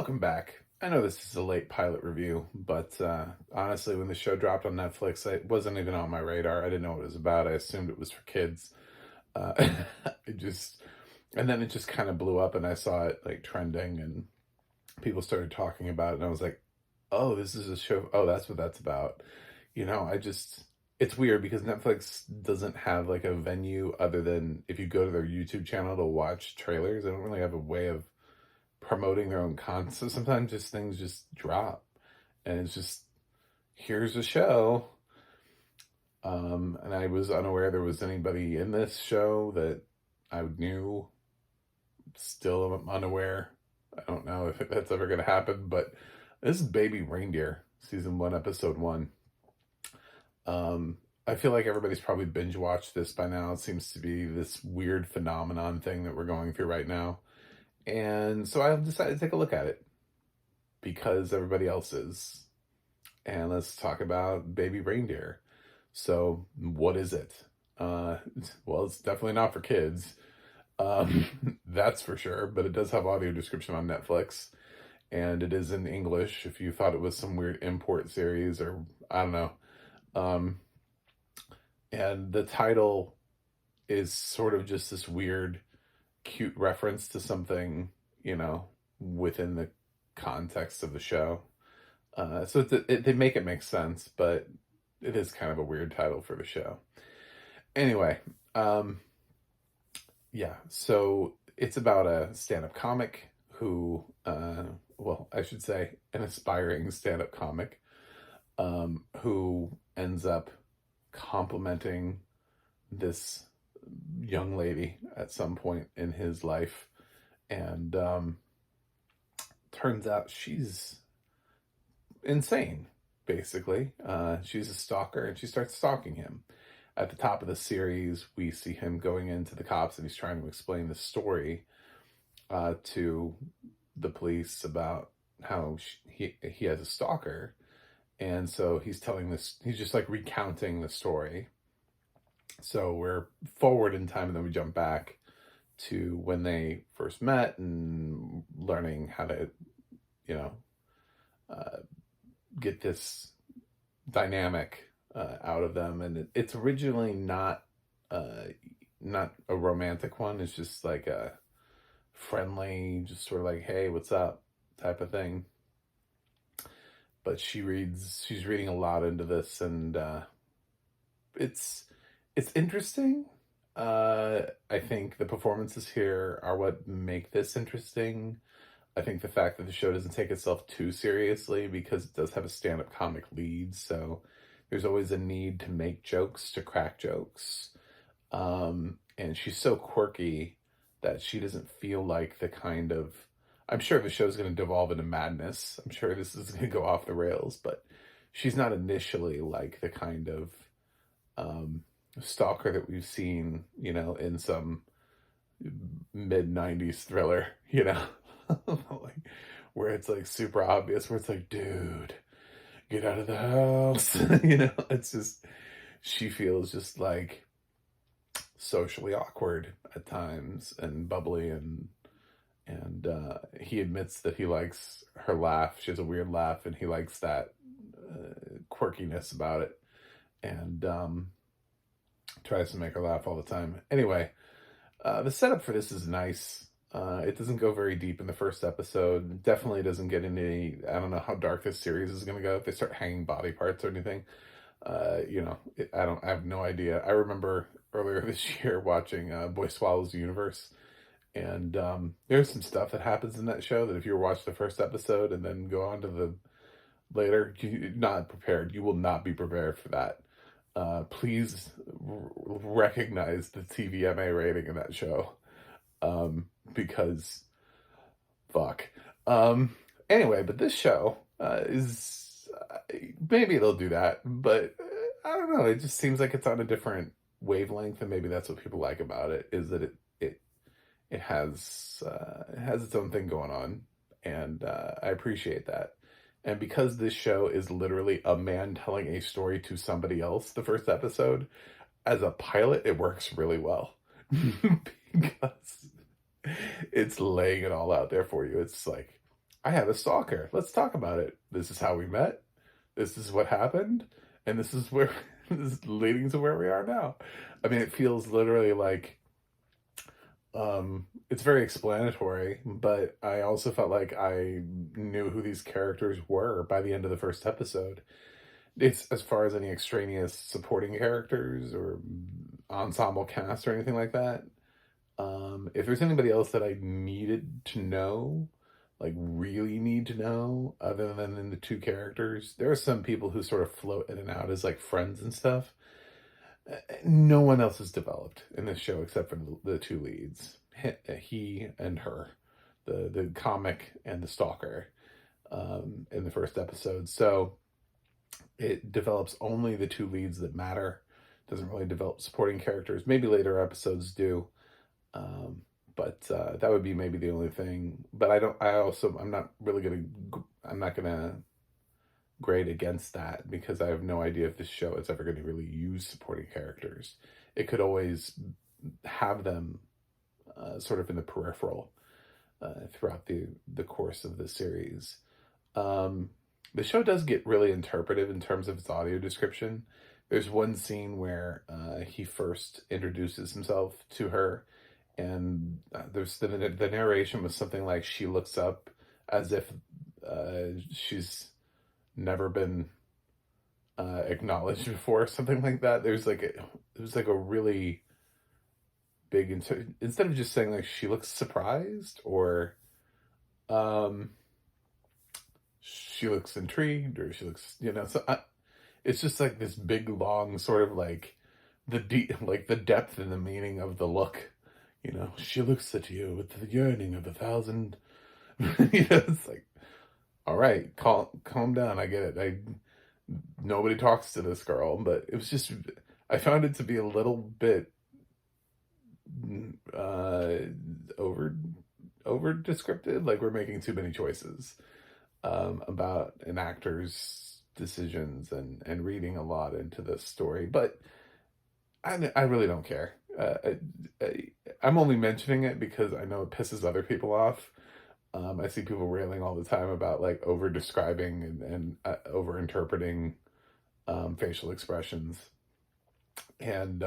Welcome back. I know this is a late pilot review, but honestly, when the show dropped on Netflix, it wasn't even on my radar. I didn't know what it was about. I assumed it was for kids. Uh, it just, and then it just kind of blew up, and I saw it like trending, and people started talking about it, and I was like, "Oh, this is a show. Oh, that's what that's about." It's weird because Netflix doesn't have like a venue other than if you go to their YouTube channel to watch trailers. They don't really have a way of promoting their own content. So sometimes just things just drop, and it's just here's a show. And I was unaware there was anybody in this show that I knew. Still am unaware. I don't know if that's ever going to happen, but this is Baby Reindeer, season one, episode one. I feel like everybody's probably binge watched this by now. It seems to be this weird phenomenon thing that we're going through right now. And so I decided to take a look at it because everybody else is. And let's talk about Baby Reindeer. So, what is it? Well, it's definitely not for kids. That's for sure, but it does have audio description on Netflix. And it is in English if you thought it was some weird import series or I don't know. Um, and the title is sort of just this weird, cute reference to something, within the context of the show. So they make it make sense, but it is kind of a weird title for the show. Anyway, yeah, so it's about a stand-up comic who, well, I should say an aspiring stand-up comic, who ends up complimenting this young lady at some point in his life. And turns out she's insane, basically. She's a stalker, and she starts stalking him. At the top of the series, we see him going into the cops, and he's trying to explain the story to the police about how he has a stalker. And so he's just like recounting the story. So we're forward in time, and then we jump back to when they first met and learning how to, uh, get this dynamic out of them. And it's originally not a romantic one. It's just like a friendly, just sort of like, hey, what's up type of thing. But she's reading a lot into this, and it's interesting. I think the performances here are what make this interesting. I think the fact that the show doesn't take itself too seriously because it does have a stand-up comic lead, so there's always a need to make jokes, to crack jokes. And she's so quirky that she doesn't feel like the kind of... I'm sure the show's going to devolve into madness. I'm sure this is going to go off the rails, but she's not initially like the kind of stalker that we've seen, in some mid-90s thriller, like, where it's like super obvious, where it's like, dude, get out of the house. It's just, she feels just like socially awkward at times and bubbly, and he admits that he likes her laugh. She has a weird laugh, and he likes that quirkiness about it, and tries to make her laugh all the time. Anyway, the setup for this is nice. It doesn't go very deep in the first episode. It definitely doesn't get into any... I don't know how dark this series is going to go if they start hanging body parts or anything. I have no idea. I remember earlier this year watching Boy Swallows the Universe, and there's some stuff that happens in that show that if you watch the first episode and then go on to the later, you're not prepared. You will not be prepared for that. Please recognize the TVMA rating in that show, because fuck. Anyway, but this show is... maybe they'll do that, but I don't know. It just seems like it's on a different wavelength, and maybe that's what people like about it, is that it has its own thing going on, and I appreciate that. And because this show is literally a man telling a story to somebody else, the first episode, as a pilot, it works really well. Because it's laying it all out there for you. It's like, I have a stalker. Let's talk about it. This is how we met. This is what happened. And this is where this is leading to where we are now. I mean, it feels literally like it's very explanatory, but I also felt like I knew who these characters were by the end of the first episode. It's as far as any extraneous supporting characters or ensemble cast or anything like that. If there's anybody else that I needed to know, like really need to know, other than in the two characters, there are some people who sort of float in and out as like friends and stuff. No one else is developed in this show except for the two leads, he and her, the comic and the stalker, in the first episode. So it develops only the two leads that matter. Doesn't really develop supporting characters. Maybe later episodes do, but that would be maybe the only thing. But I don't. I also. I'm not really gonna. I'm not gonna grade against that because I have no idea if this show is ever going to really use supporting characters. It could always have them sort of in the peripheral throughout the course of the series. The show does get really interpretive in terms of its audio description. There's one scene where he first introduces himself to her, and there's the narration was something like she looks up as if she's never been acknowledged before, something like that. It was like a really big instead of just saying like she looks surprised or she looks intrigued or she looks, it's just like this big long sort of like like the depth and the meaning of the look. She looks at you with the yearning of 1,000. It's like, all right, calm down. I get it. Nobody talks to this girl, but it was just, I found it to be a little bit over descriptive. Like we're making too many choices about an actor's decisions and reading a lot into this story. But I really don't care. I'm only mentioning it because I know it pisses other people off. I see people railing all the time about like over describing and over interpreting facial expressions, and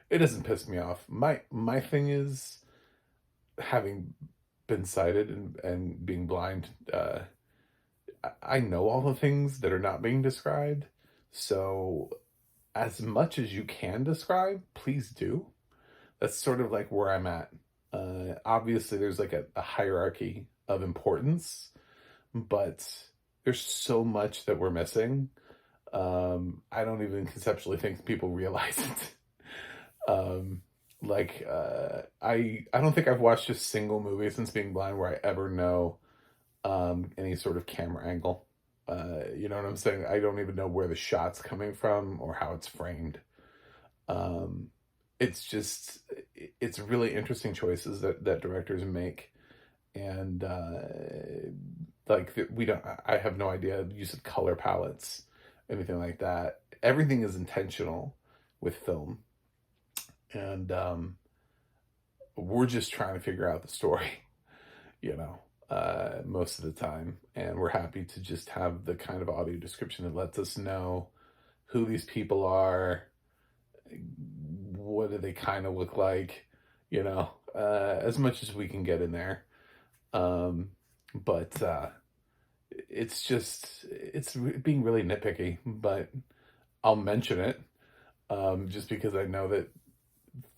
it doesn't piss me off. My thing is, having been sighted and being blind, I know all the things that are not being described. So as much as you can describe, please do. That's sort of like where I'm at. Obviously there's like a hierarchy of importance, but there's so much that we're missing. I don't even conceptually think people realize it. I don't think I've watched a single movie since being blind where I ever know any sort of camera angle. You know what I'm saying? I don't even know where the shot's coming from or how it's framed. It's really interesting choices that directors make, and I have no idea use of color palettes, anything like that. Everything is intentional with film, and we're just trying to figure out the story, most of the time, and we're happy to just have the kind of audio description that lets us know who these people are, what do they kind of look like, as much as we can get in there. But it's being really nitpicky, but I'll mention it just because I know that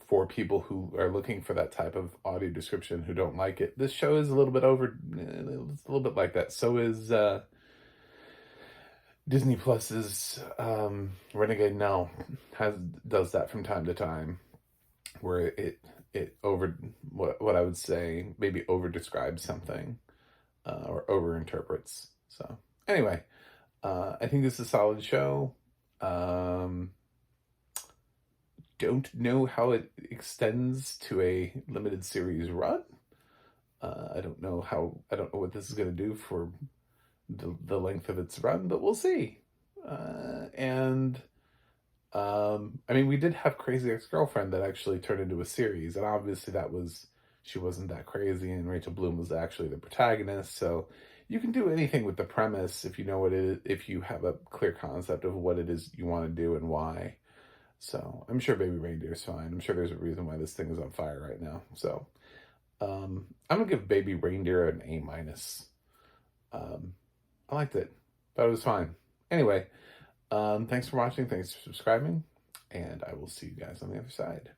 for people who are looking for that type of audio description who don't like it, this show is a little bit it's a little bit like that. So is Disney Plus's Renegade Now does that from time to time, where it over what I would say maybe over describes something or over interprets. So anyway, I think this is a solid show. Don't know how it extends to a limited series run. I don't know what this is going to do for the length of its run, but we'll see. I mean, we did have Crazy Ex-Girlfriend that actually turned into a series, and obviously she wasn't that crazy, and Rachel Bloom was actually the protagonist, so you can do anything with the premise if you know what it is, if you have a clear concept of what it is you want to do and why. So I'm sure Baby Reindeer's fine. I'm sure there's a reason why this thing is on fire right now. So I'm gonna give Baby Reindeer an A minus. I liked it. Thought it was fine. Anyway, thanks for watching. Thanks for subscribing, and I will see you guys on the other side.